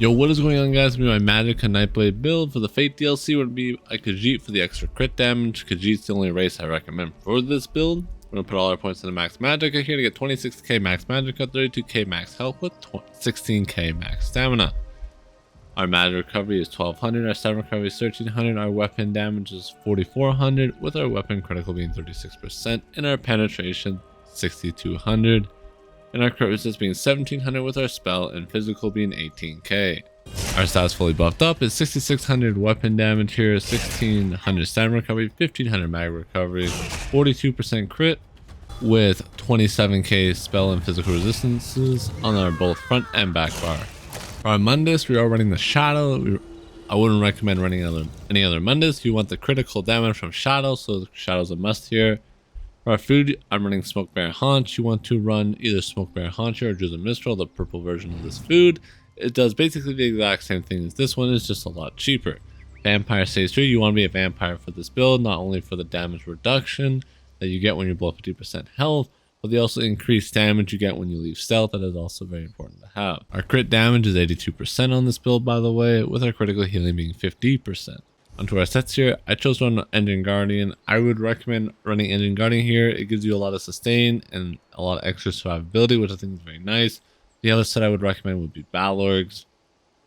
Yo, what is going on, guys? It's my Magicka Nightblade build. For the Fate DLC would be a Khajiit for the extra crit damage. Khajiit's the only race I recommend for this build. We're going to put all our points into max Magicka here to get 26k max Magicka, 32k max health with 16k max stamina. Our magic recovery is 1200, our stamina recovery is 1300, our weapon damage is 4400 with our weapon critical being 36% and our penetration 6200. And our crit resist being 1700 with our spell and physical being 18k. Our stats fully buffed up is 6600 weapon damage here, 1600 stamina recovery, 1500 mag recovery, 42% crit with 27k spell and physical resistances on our both front and back bar. For our Mundus, we are running the Shadow. I wouldn't recommend running any other Mundus. If you want the critical damage from Shadow, so the Shadow's a must here. For our food, I'm running Smoke Bear Haunch. You want to run either Smoke Bear Haunch or Drizzle Mistral, the purple version of this food. It does basically the exact same thing as this one, it's just a lot cheaper. Vampire stays true. You want to be a vampire for this build, not only for the damage reduction that you get when you blow 50% health, but the also increased damage you get when you leave stealth. That is also very important to have. Our crit damage is 82% on this build, by the way, with our critical healing being 50%. Onto our sets here, I chose to run Engine Guardian. I would recommend running Engine Guardian here. It gives you a lot of sustain and a lot of extra survivability, which I think is very nice. The other set I would recommend would be Balorgs,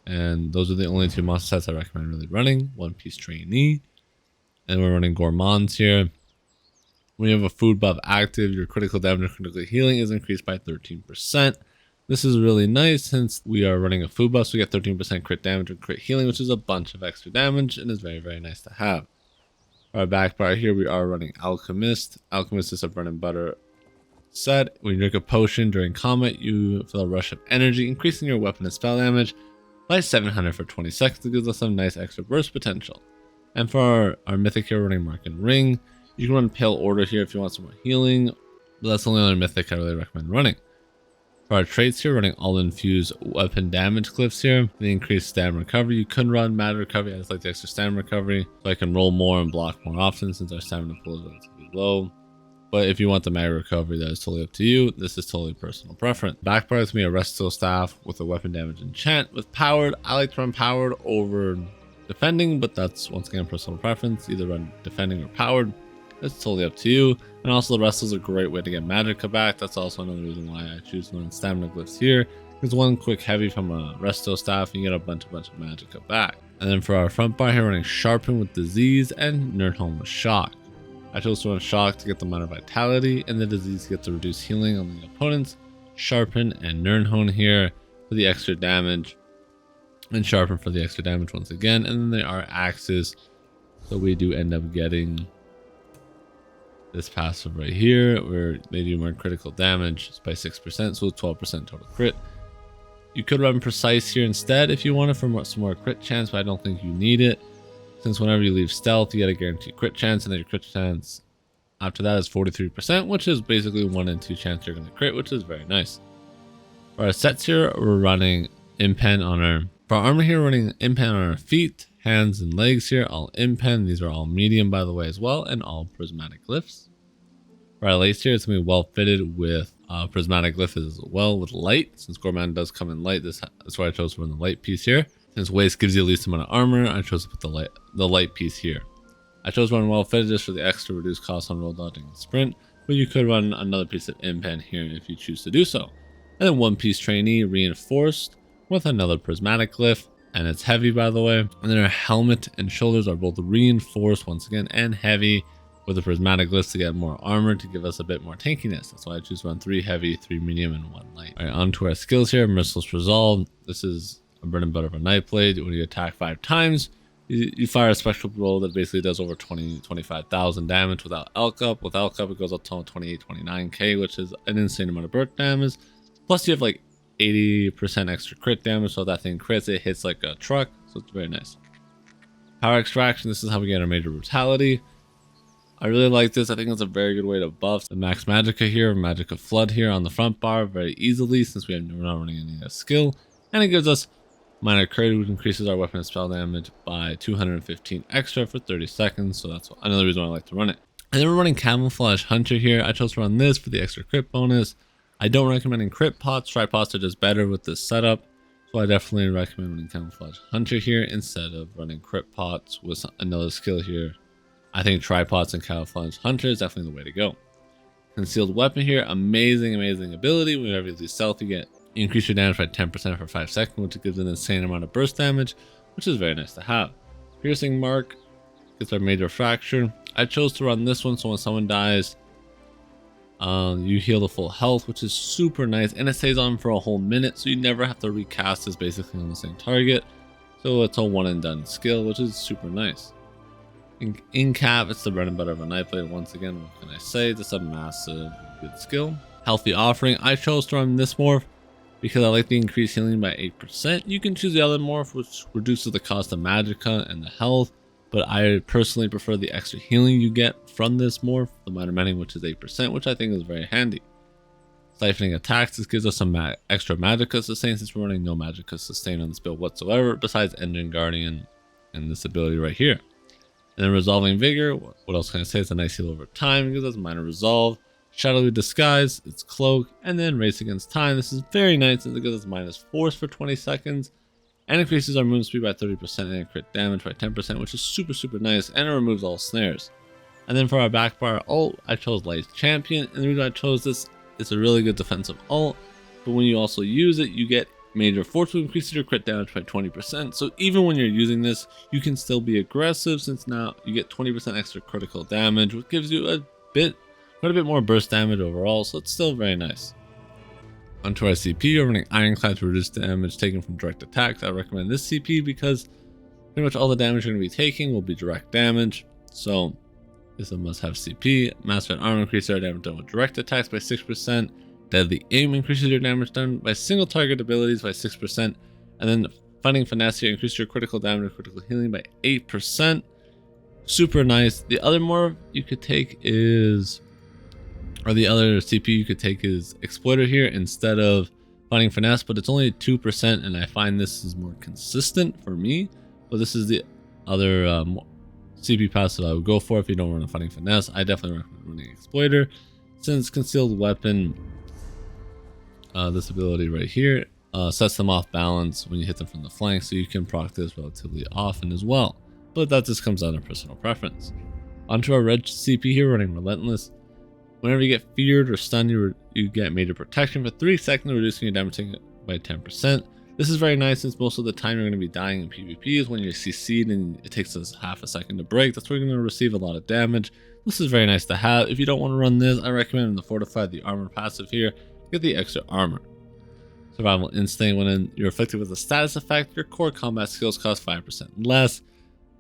and those are the only two monster sets I recommend really running. One Piece Trainee, and we're running Gourmands here. When you have a food buff active, your critical damage and critical healing is increased by 13%. This is really nice since we are running a food buff, so we get 13% crit damage and crit healing, which is a bunch of extra damage and is very, very nice to have. For our back bar here, we are running Alchemist. Alchemist is a bread and butter set. When you drink a potion during combat, you feel a rush of energy, increasing your weapon and spell damage by 700 for 20 seconds. It gives us some nice extra burst potential. And for our mythic here, running Mark and Ring. You can run Pale Order here if you want some more healing, but that's the only other mythic I really recommend running. For our traits here, running all infused weapon damage glyphs here. The increased stamina recovery. You could run mad recovery. I just like the extra stamina recovery, so I can roll more and block more often since our stamina pool is relatively low. But if you want the mad recovery, that is totally up to you. This is totally personal preference. Back bar is going to be a Restful Staff with a weapon damage enchant. With powered, I like to run powered over defending, but that's once again personal preference. Either run defending or powered. It's totally up to you. And also the Restful is a great way to get Magicka back. That's also another reason why I choose to run stamina glyphs here. Because one quick heavy from a Restful Staff, and you get a bunch of Magicka back. And then for our front bar here, running Sharpen with Disease and Nerdhome with Shock. I chose to run Shock to get the amount of vitality, and the Disease gets to reduce healing on the opponents. Sharpen and Nerdhome here for the extra damage, and Sharpen for the extra damage once again. And then there are axes, so we do end up getting this passive right here where they do more critical damage by 6%, so 12% total crit. You could run Precise here instead if you wanted for some more crit chance, but I don't think you need it, since whenever you leave stealth you get a guaranteed crit chance, and then your crit chance after that is 43%, which is basically 1 in 2 chance you're going to crit, which is very nice. For our sets here, we're running Impen on our, for our armor here, we're running Impen on our feet, hands and legs here, all Impen. These are all medium, by the way, as well, and all prismatic glyphs. For our lace here, it's going to be well fitted with prismatic glyphs as well with light. Since Gourmand does come in light, that's why I chose to run the light piece here. Since waist gives you the least amount of armor, I chose to put the light piece here. I chose to run well fitted just for the extra reduced cost on roll dodging and sprint, but you could run another piece of Impen here if you choose to do so. And then one piece Trainee reinforced with another prismatic glyph, and it's heavy, by the way. And then our helmet and shoulders are both reinforced once again and heavy with the prismatic glyphs to get more armor to give us a bit more tankiness. That's why I choose to run 3 heavy, 3 medium, and 1 light. All right, onto our skills here. Merciless Resolve. This is a bread and butter of a Nightblade. When you attack 5 times, you fire a special roll that basically does over 25,000 damage without Elcup. With Elcup, it goes up to 29k, which is an insane amount of burst damage. Plus, you have like 80% extra crit damage, so that thing crits, it hits like a truck, so it's very nice. Power Extraction. This is how we get our Major Brutality. I really like this. I think it's a very good way to buff the max Magicka here, Magicka Flood here on the front bar very easily, since we're not running any skill. And it gives us Minor Crit, which increases our weapon and spell damage by 215 extra for 30 seconds. So that's another reason why I like to run it. And then we're running Camouflage Hunter here. I chose to run this for the extra crit bonus. I don't recommend in crit pots. Try pots are just better with this setup. So I definitely recommend running Camouflage Hunter here instead of running Crit Pots with another skill here. I think Tripods and Camouflage Hunter is definitely the way to go. Concealed Weapon here, amazing ability. Whenever you lose stealth, you increase your damage by 10% for 5 seconds, which gives an insane amount of burst damage, which is very nice to have. Piercing Mark gets our major fracture. I chose to run this one so when someone dies, you heal the full health, which is super nice, and it stays on for a whole minute, so you never have to recast this basically on the same target. So it's a one and done skill, which is super nice. In cap, it's the bread and butter of a Nightblade. Once again, what can I say? Just a massive good skill. Healthy Offering. I chose to run this morph because I like the increased healing by 8%. You can choose the other morph, which reduces the cost of Magicka and the health, but I personally prefer the extra healing you get from this morph, the minor mending, which is 8%, which I think is very handy. Siphoning Attacks, this gives us some extra Magicka sustain since we're running no Magicka sustain on this build whatsoever, besides Engine Guardian and this ability right here. And then Resolving Vigor, what else can I say? It's a nice heal over time, it gives us minor resolve. Shadowy Disguise, its Cloak, and then Race Against Time. This is very nice as it gives us minus force for 20 seconds. And increases our movement speed by 30% and crit damage by 10%, which is super nice, and it removes all snares. And then for our backfire ult, I chose Light Champion, and the reason I chose this, it's a really good defensive ult, but when you also use it, you get major force, which increases your crit damage by 20%. So even when you're using this, you can still be aggressive since now you get 20% extra critical damage, which gives you quite a bit more burst damage overall, so it's still very nice. Onto our CP, we're running Ironclad to reduce damage taken from direct attacks. I recommend this CP because pretty much all the damage you're going to be taking will be direct damage. So this is a must-have CP. Master and Armor increases our damage done with direct attacks by 6%. Deadly Aim increases your damage done by single target abilities by 6%. And then Fighting Finesse here increases your critical damage and critical healing by 8%. Super nice. The other morph you could take is... or the other CP you could take is Exploiter here instead of Fighting Finesse, but it's only 2%, and I find this is more consistent for me. But this is the other CP passive I would go for if you don't run a Fighting Finesse. I definitely recommend running Exploiter, since Concealed Weapon, this ability right here, sets them off balance when you hit them from the flank, so you can proc this relatively often as well. But that just comes down to personal preference. Onto our red CP here, running Relentless. Whenever you get feared or stunned, you get major protection for 3 seconds, reducing your damage taken by 10%. This is very nice since most of the time you're going to be dying in PvP is when you're CC'd and it takes us half a second to break. That's where you're going to receive a lot of damage. This is very nice to have. If you don't want to run this, I recommend the Fortified, the Armor passive here. Get the extra armor. Survival Instinct, when you're afflicted with a status effect, your core combat skills cost 5% less.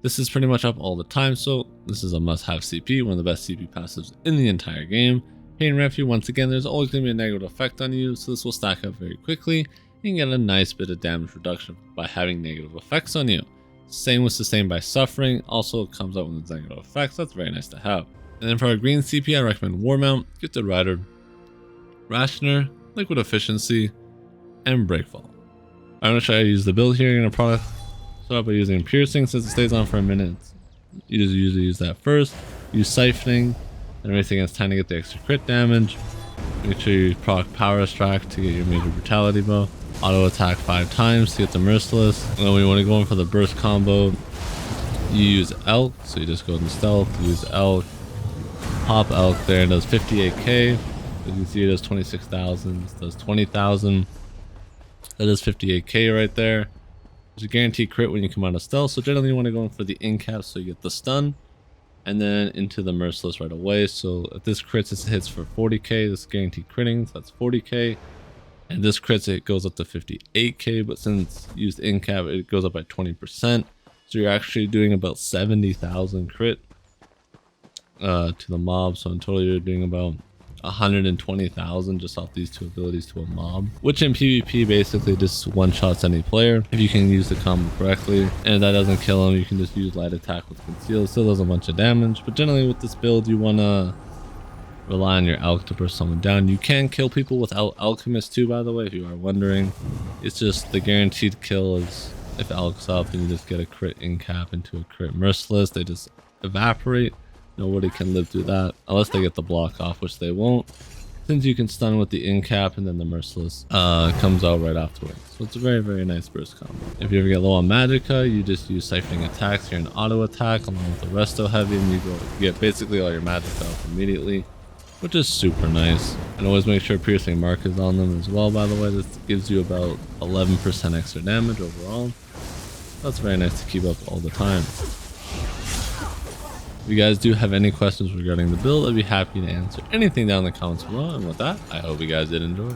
This is pretty much up all the time, so this is a must-have CP, one of the best CP passives in the entire game. Pain Refuge, once again, there's always going to be a negative effect on you, so this will stack up very quickly and get a nice bit of damage reduction by having negative effects on you. Same with Sustained by Suffering, also comes out with negative effects, that's very nice to have. And then for our green CP, I recommend War Mount, Gifted Rider, Rationer, Liquid Efficiency, and Breakfall. I'm going to try to use the build here. I'm going to probably start out by using Piercing since it stays on for a minute. You just usually use that first. Use Siphoning and Race Against Time to get the extra crit damage. Make sure you proc Power Extract to get your Major Brutality Bow. Auto attack 5 times to get the Merciless. And then when you want to go in for the burst combo, you use Elk. So you just go into Stealth, use Elk, pop Elk there, and does 58k. As you can see, it does 26,000, it does 20,000. That is 58k right there. There's a guaranteed crit when you come out of stealth, so generally you want to go in for the in cap so you get the stun, and then into the Merciless right away. So if this crits, it hits for 40k, this is guaranteed critting, so that's 40k. And this crits, it goes up to 58k, but since used in cap, it goes up by 20%. So you're actually doing about 70,000 crit to the mob. So in total, you're doing about 120,000 just off these two abilities to a mob, which in PvP basically just one-shots any player if you can use the combo correctly. And if that doesn't kill him, you can just use light attack with conceal. It still does a bunch of damage, but generally with this build, you want to rely on your Alch to push someone down. You can kill people without Alchemist too, by the way, if you are wondering. It's just the guaranteed kill is if Alch's up and you just get a crit in cap into a crit Merciless, they just evaporate. Nobody can live through that unless they get the block off, which they won't. since you can stun with the in-cap and then the merciless comes out right afterwards. So it's a very, very nice burst combo. If you ever get low on Magicka, you just use siphoning attacks. You're an auto attack along with the resto heavy, and you get basically all your Magicka off immediately, which is super nice. And always make sure piercing mark is on them as well, by the way. This gives you about 11% extra damage overall. That's very nice to keep up all the time. If you guys do have any questions regarding the build, I'd be happy to answer anything down in the comments below. And with that, I hope you guys did enjoy.